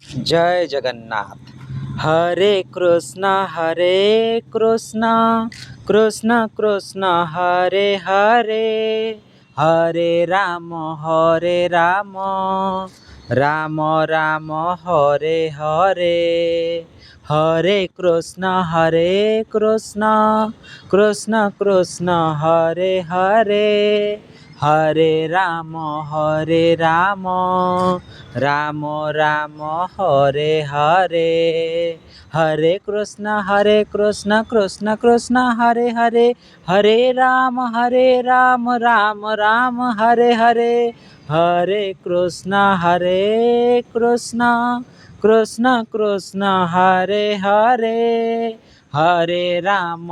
जय जगन्नाथ। हरे कृष्णा कृष्णा कृष्णा कृष्णा हरे हरे, हरे राम राम राम हरे हरे। हरे कृष्णा कृष्णा कृष्णा कृष्णा हरे हरे, हरे राम राम राम हरे हरे। हरे कृष्णा कृष्णा कृष्णा हरे हरे, हरे राम राम राम हरे हरे। हरे कृष्णा कृष्णा कृष्णा कृष्णा हरे हरे, हरे राम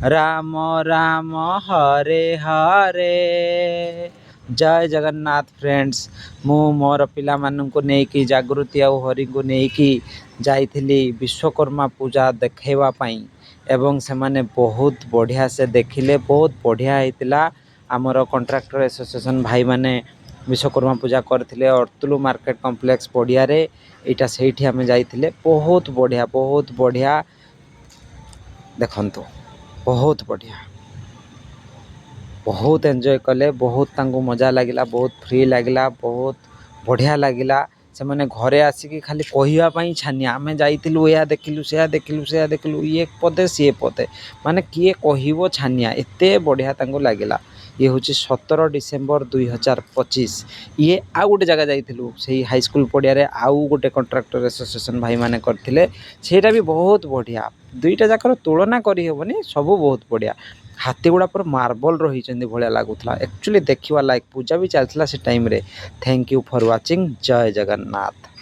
राम राम हरे हरे। जय जगन्नाथ फ्रेंड्स। मु मोर पिला माननकु नेकी जागृति आ हरि को नेकी जाइथिली विश्वकर्मा पूजा देखैवा पई एवं से माने बहुत बढ़िया से देखिले, बहुत बढ़िया हेतिला। आमर कॉन्ट्रैक्टर एसोसिएशन भाई माने विश्वकर्मा पूजा करथिले अर्तुलु मार्केट कॉम्प्लेक्स पड़िया रे। एटा सेठी हमें जाइथिले, बहुत बढ़िया देखंतु, बहुत बढ़िया, बहुत एंजॉय कले, बहुत तांको मजा लगिला, बहुत फ्री लगिला, बहुत बढ़िया लगिला। से माने घरे आसिकी खाली कहिवा पई छानिया, आमे जाइतिलु या देखिलु से देखिलु ये पदे सी पदे, माने किए कहिबो छानिया, एते बढ़िया तांको लागिला। ये हूँ 17 डिसेम्बर 2025। ये आउ गोटे जगह जाइतिलु से हाई स्कूल पड़िया रे, आउ गोटे कॉन्ट्रैक्टर एसोसिएशन भाई माने करथिले, सेटा भी बहुत बढ़िया। दुईटा जाकर तुलना करी हेबनी, सबू बहुत बढ़िया। हाथी गुड़ा पर मार्बल रही भाया लगुला, एक्चुअली देखा लायक। पूजा भी चलता से टाइम रे। Thank you for watching. जय जगन्नाथ।